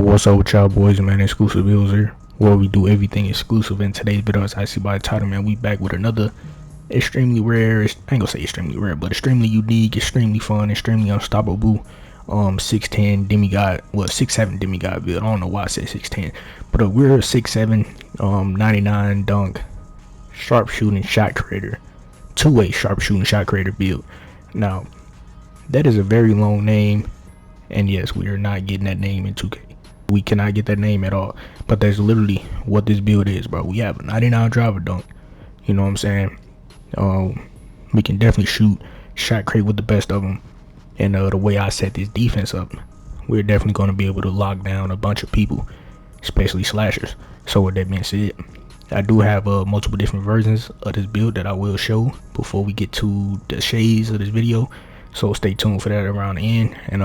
What's up with y'all boys, man? Exclusive Bills here, where we do everything exclusive. In today's video, as I see by the title, man, we back with another extremely rare, I ain't gonna say extremely rare, but extremely unique, extremely fun, extremely unstoppable 6'10 demigod, well 6'7 demigod build. I don't know why I said 6'10, but we're a 6'7 99 dunk sharpshooting shot creator, two-way sharpshooting shot creator build. Now that is a very long name, and yes, we are not getting that name in 2K. We cannot get that name at all, but that's literally what this build is, bro. We have a 99 driver dunk, you know what I'm saying? We can definitely shoot shot create with the best of them, and the way I set this defense up, we're definitely going to be able to lock down a bunch of people, especially slashers. So with that being said, I do have multiple different versions of this build that I will show before we get to the shades of this video, so stay tuned for that around the end. And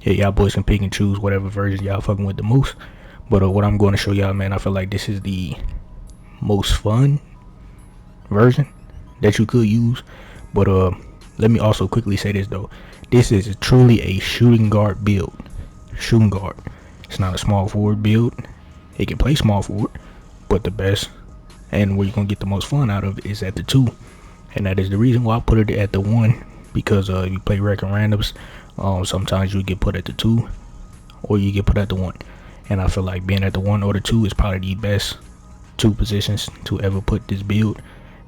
yeah, y'all boys can pick and choose whatever version y'all fucking with the most. But what I'm going to show y'all, man, I feel like this is the most fun version that you could use. But let me also quickly say this though, this is truly a shooting guard build. Shooting guard, it's not a small forward build. It can play small forward, but the best and where you're gonna get the most fun out of it is at the 2, and that is the reason why I put it at the 1, because if you play record randoms, sometimes you get put at the 2 or you get put at the 1, and I feel like being at the 1 or the 2 is probably the best 2 positions to ever put this build.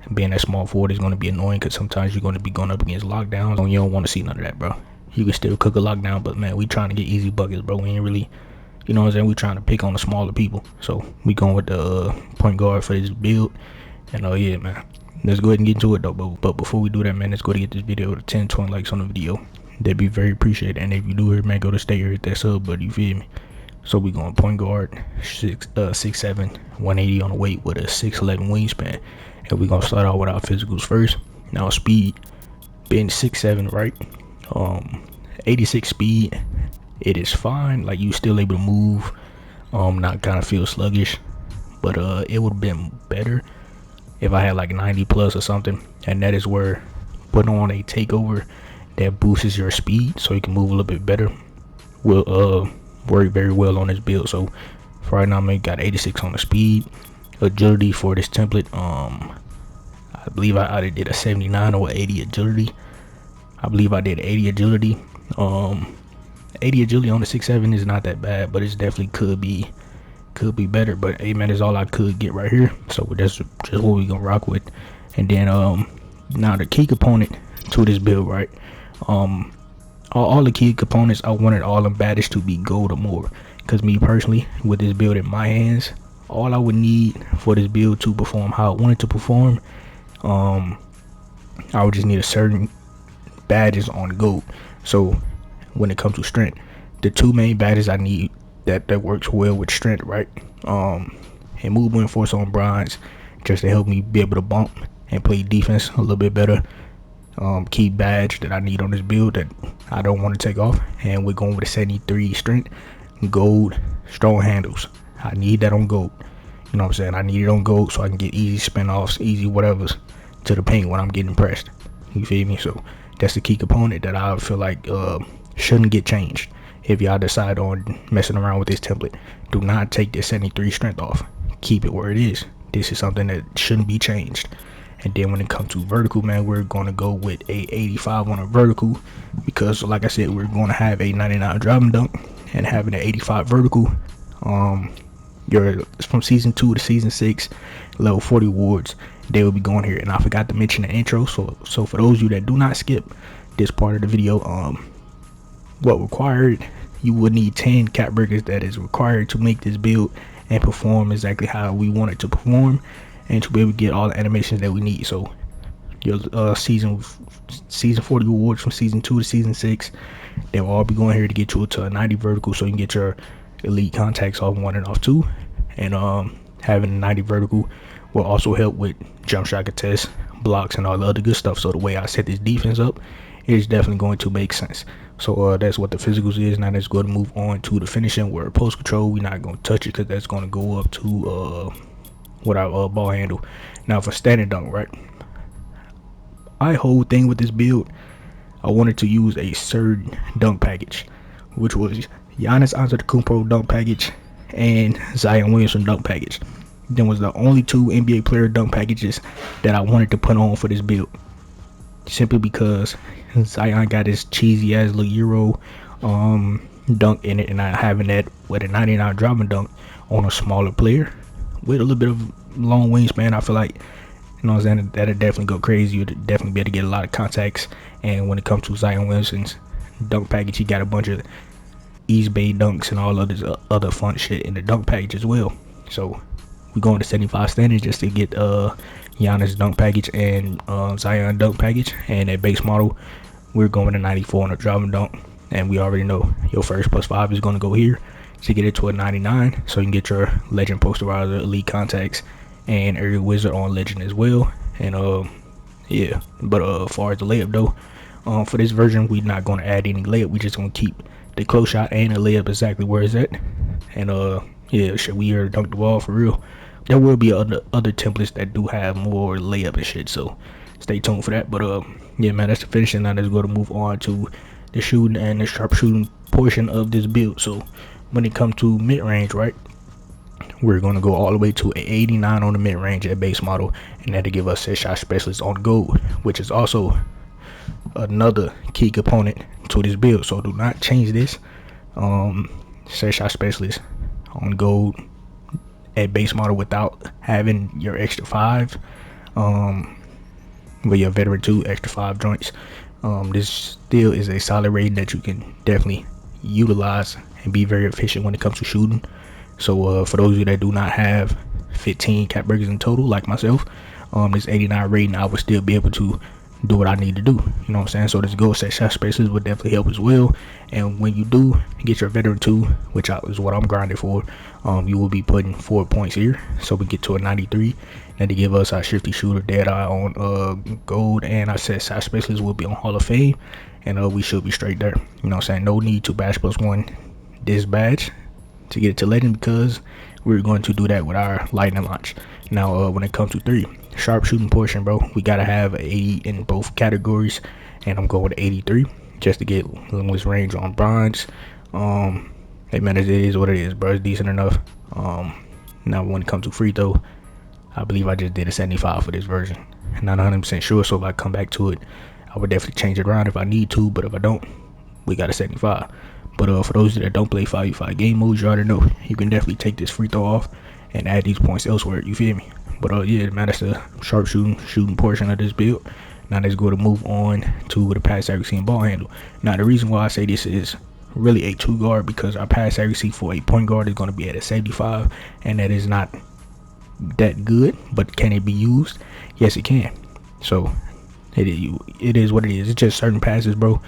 And being that small forward is going to be annoying because sometimes you're going to be going up against lockdowns, and you don't want to see none of that, bro. You can still cook a lockdown, but man, we trying to get easy buckets, bro. We ain't really, you know what I'm saying, we trying to pick on the smaller people. So we going with the point guard for this build. And yeah, man, let's go ahead and get into it though. But before we do that, man, let's go to get this video to 10-20 likes on the video. That'd be very appreciated. And if you do here, man, go to stay here, hit that sub, buddy, you feel me? So we going point guard, 6'7", 180 on the weight with a 6'11 wingspan. And we gonna start out with our physicals first. Now speed, being 6'7", right? 86 speed, it is fine. Like, you still able to move, not kind of feel sluggish. But it would have been better if I had like 90 plus or something. And that is where putting on a takeover that boosts your speed so you can move a little bit better will work very well on this build. So for right now, I got 86 on the speed. Agility for this template, I believe I either did a 79 or 80 agility. I believe I did 80 agility. 80 agility on the 6'7" is not that bad, but it's definitely could be better. But hey, man, that's all I could get right here, so that's just what we gonna rock with. And then now the key component to this build, right? All the key components, I wanted all them badges to be gold or more, because me personally, with this build in my hands, all I would need for this build to perform how I wanted to perform, I would just need a certain badges on gold. So when it comes to strength, the 2 main badges I need that works well with strength, right? And movement force on bronze, just to help me be able to bump and play defense a little bit better. Key badge that I need on this build that I don't want to take off, and we're going with a 73 strength, gold, strong handles. I need that on gold. You know what I'm saying? I need it on gold so I can get easy spin offs, easy whatevers to the paint when I'm getting pressed. You feel me? So that's the key component that I feel like shouldn't get changed. If y'all decide on messing around with this template, do not take this 73 strength off. Keep it where it is. This is something that shouldn't be changed. And then when it comes to vertical, man, we're going to go with a 85 on a vertical, because like I said, we're going to have a 99 driving dunk and having an 85 vertical. You're from season 2 to season 6 level 40 awards, they will be going here. And I forgot to mention the intro, so for those of you that do not skip this part of the video, what required, you would need 10 cap breakers that is required to make this build and perform exactly how we want it to perform, and to be able to get all the animations that we need. So your season 40 awards from season 2 to season 6, they will all be going here to get you to a 90 vertical, so you can get your elite contacts off 1 and off 2. And having a 90 vertical will also help with jump shot contests, blocks, and all the other good stuff. So the way I set this defense up is definitely going to make sense. So that's what the physicals is. Now let's go to move on to the finishing, where post control, we're not going to touch it because that's going to go up to with our ball handle. Now for standing dunk, right, my whole thing with this build, I wanted to use a surge dunk package, which was Giannis Antetokounmpo dunk package, and Zion Williamson dunk package. Them was the only two NBA player dunk packages that I wanted to put on for this build. Simply because Zion got his cheesy ass little Euro dunk in it, and not having that with a 99 driving dunk on a smaller player with a little bit of long wingspan, I feel like, you know what I'm saying, that'd definitely go crazy. You'd definitely be able to get a lot of contacts. And when it comes to Zion Williamson's dunk package, he got a bunch of East Bay dunks and all of this other fun shit in the dunk package as well. So we going to 75 standard just to get Giannis dunk package and Zion dunk package. And at base model, we're going to 94 on a driving dunk. And we already know your first +5 is going to go here to get it to a 99. So you can get your legend posterizer, elite contacts, and Area Wizard on legend as well. And yeah, but as far as the layup though, for this version we're not going to add any layup. We just going to keep the close shot and the layup exactly where it's at. And yeah, should we ever dunk the ball for real, there will be other templates that do have more layup and shit, so stay tuned for that. But yeah man, that's the finishing. Now let's go to move on to the shooting and the sharpshooting portion of this build. So when it comes to mid-range, right, we're going to go all the way to an 89 on the mid-range at base model, and that'll give us set shot specialist on gold, which is also another key component to this build. So do not change this. Set shot specialist on gold at base model without having your extra 5, with your veteran 2 extra 5 joints. This still is a solid rating that you can definitely utilize and be very efficient when it comes to shooting. So for those of you that do not have 15 cap breakers in total like myself, this 89 rating, I would still be able to do what I need to do, you know what I'm saying? So this gold set shot specialist would definitely help as well. And when you do get your veteran 2, which is what I'm grinding for, you will be putting 4 points here, so we get to a 93. And to give us our shifty shooter dead eye on gold, and our set shot specialist will be on Hall of Fame, and we should be straight there, you know what I'm saying? No need to bash +1 this badge to get it to legend, because we're going to do that with our lightning launch. Now when it comes to 3 sharpshooting portion, bro, we gotta have 80 in both categories, and I'm going to 83 just to get limitless range on bronze. Hey man, it is what it is, bro. It's decent enough. Now when it comes to free throw, I believe I just did a 75 for this version. I'm not 100% sure, so if I come back to it, I would definitely change it around if I need to, but if I don't, we got a 75. But for those that don't play 5v5 game modes, you already know you can definitely take this free throw off and add these points elsewhere, you feel me? But yeah man, that's the shooting portion of this build. Now let's go to move on to the pass accuracy and ball handle. Now the reason why I say this is really a 2 guard, because our pass accuracy for a point guard is going to be at a 75, and that is not that good. But can it be used? Yes, it can. So it is what it is. It's just certain passes, bro,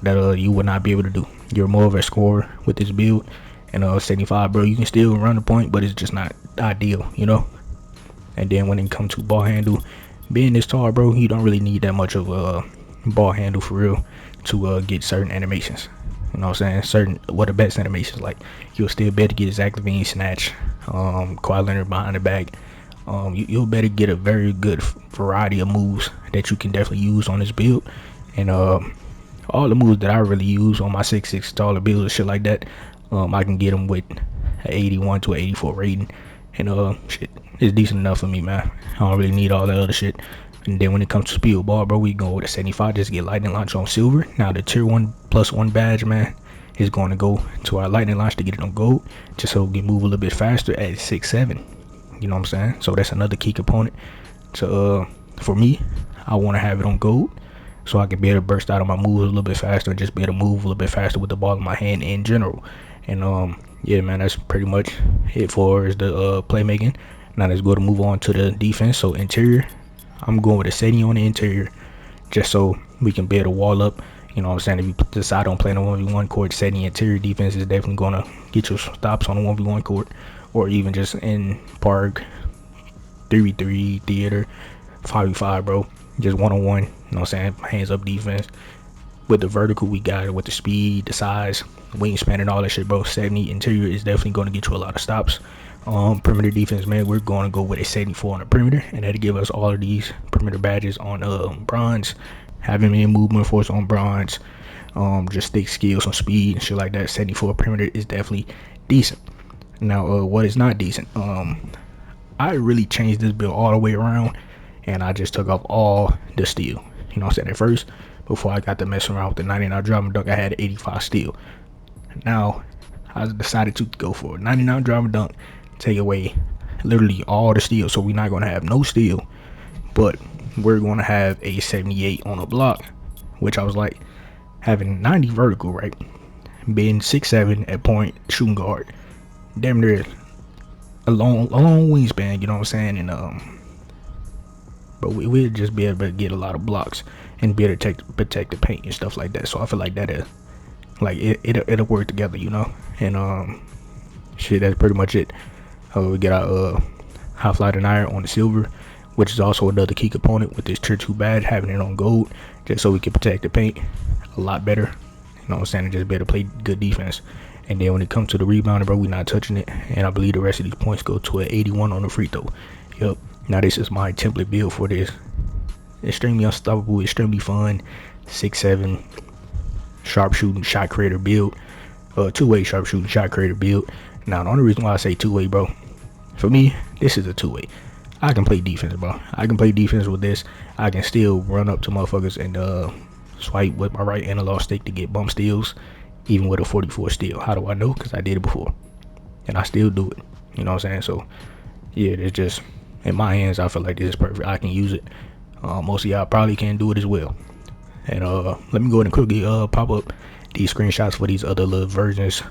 that you would not be able to do. You're more of a scorer with this build, and 75, bro, you can still run the point, but it's just not ideal, you know. And then when it comes to ball handle, being this tall, bro, you don't really need that much of a ball handle for real to get certain animations. You know what I'm saying? The best animations, like you'll still better get Zach LaVine snatch, Kawhi Leonard behind the back. You'll better get a very good variety of moves that you can definitely use on this build. And all the moves that I really use on my 6'6" taller builds and shit like that, I can get them with an 81 to an 84 rating. And shit, it's decent enough for me, man. I don't really need all that other shit. And then when it comes to speed ball, bro, we go with a 75 just to get lightning launch on silver. Now the tier 1+1 badge, man, is going to go to our lightning launch to get it on gold, just so we can move a little bit faster at 6'7". You know what I'm saying? So that's another key component. So for me, I want to have it on gold, so I can be able to burst out of my moves a little bit faster and just be able to move a little bit faster with the ball in my hand in general. And yeah man, that's pretty much it for the playmaking. Now let's go to move on to the defense. So interior, I'm going with a setting on the interior, just so we can be able to wall up. You know what I'm saying? If you decide on playing a 1v1 court, setting interior defense is definitely going to get you stops on a 1v1 court, or even just in park, 3v3, theater, 5v5, bro. Just one-on-one, you know what I'm saying? Hands up defense. With the vertical, we got it with the speed, the size, wingspan, and all that shit, bro. 70 interior is definitely going to get you a lot of stops. Perimeter defense, man, we're going to go with a 74 on the perimeter, and that'll give us all of these perimeter badges on bronze. Having me movement force on bronze, just stick skills, some speed and shit like that. 74 perimeter is definitely decent. Now, what is not decent? I really changed this build all the way around, and I just took off all the steel. You know what I'm saying? At first, before I got to mess around with the 99 driving dunk, I had 85 steel. Now, I decided to go for 99 driving dunk, take away literally all the steel. So we're not gonna have no steel, but we're gonna have a 78 on a block, which I was like, having 90 vertical, right? Being 6'7" at point, shooting guard, damn near a long wingspan, you know what I'm saying? And but we'll just be able to get a lot of blocks and be able to protect the paint and stuff like that. So I feel like that is like it'll work together, you know. And shit, that's pretty much it. We get our high flight and iron on the silver, which is also another key component with this tier 2 badge, having it on gold, just so we can protect the paint a lot better. You know what I'm saying? And just better play good defense. And then when it comes to the rebounding, bro, we're not touching it. And I believe the rest of these points go to an 81 on the free throw. Yep. Now this is my template build for this. Extremely unstoppable, extremely fun, 6'7", sharpshooting shot creator build. Two-way sharpshooting shot creator build. Now the only reason why I say two-way, bro, for me, this is a two-way. I can play defense, bro. I can play defense with this. I can still run up to motherfuckers and swipe with my right analog stick to get bump steals, even with a 44 steal. How do I know? Because I did it before, and I still do it. You know what I'm saying? So yeah, it's just in my hands. I feel like this is perfect. I can use it. Most of y'all probably can't do it as well. And let me go ahead and quickly pop up these screenshots for these other little versions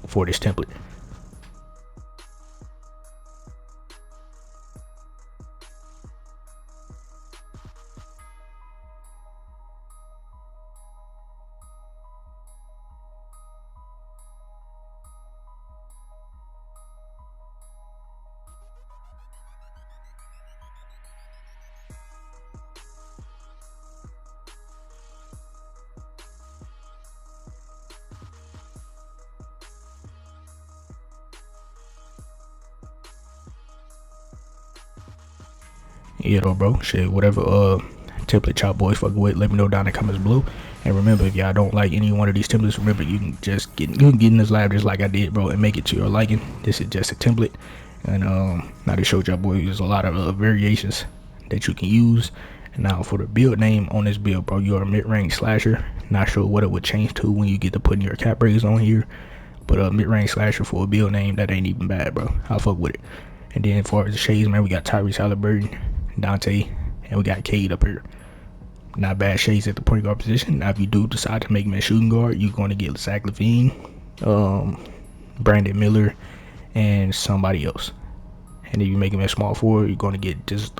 for this template. Yeah though, bro, shit, whatever template y'all boys fuck with, let me know down in the comments below. And remember, if y'all don't like any one of these templates, remember you can just get in this lab just like I did, bro, and make it to your liking. This is just a template. And now to show y'all boys, there's a lot of variations that you can use. And now for the build name on this build, bro, you're a mid-range slasher. Not sure what it would change to when you get to putting your cap raise on here, but a mid-range slasher for a build name, that ain't even bad, bro. I'll fuck with it. And then as far as the shades, man, we got Tyrese Halliburton, Dante, and we got Cade up here. Not bad shades at the point guard position. Now if you do decide to make him a shooting guard, you're going to get Zach LaVine, Brandon Miller, and somebody else. And if you make him a small forward, you're going to get just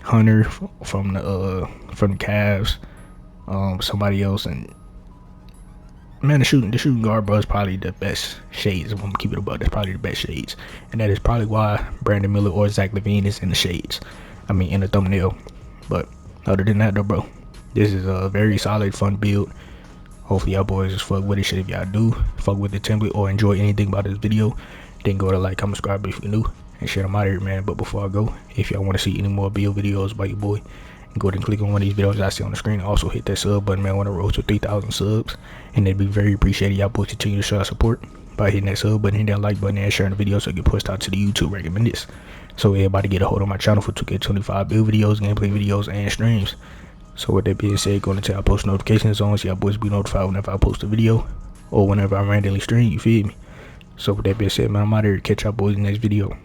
Hunter from the Cavs, somebody else. And man, the shooting guard, bro, is probably the best shades. If I'm gonna keep it above, that's probably the best shades, and that is probably why Brandon Miller or Zach LaVine is in the shades. I mean, in the thumbnail. But other than that, though, bro, this is a very solid, fun build. Hopefully, y'all boys just fuck with it. Shit, if y'all do fuck with the template or enjoy anything about this video, then go to like, comment, subscribe if you're new, and shit. I'm out of here, man. But before I go, if y'all want to see any more build videos by your boy, go ahead and click on one of these videos I see on the screen. Also hit that sub button, man. I want to roll to 3,000 subs, and it'd be very appreciated. Y'all boys continue to show support by hitting that sub button, hitting that like button, and sharing the video so it get pushed out to the YouTube recommended, so everybody get a hold of my channel for 2K25 build videos, gameplay videos, and streams. So with that being said, go to tell post notifications on so y'all boys be notified whenever I post a video or whenever I randomly stream. You feel me? So with that being said, man, I'm out here to catch y'all boys in the next video.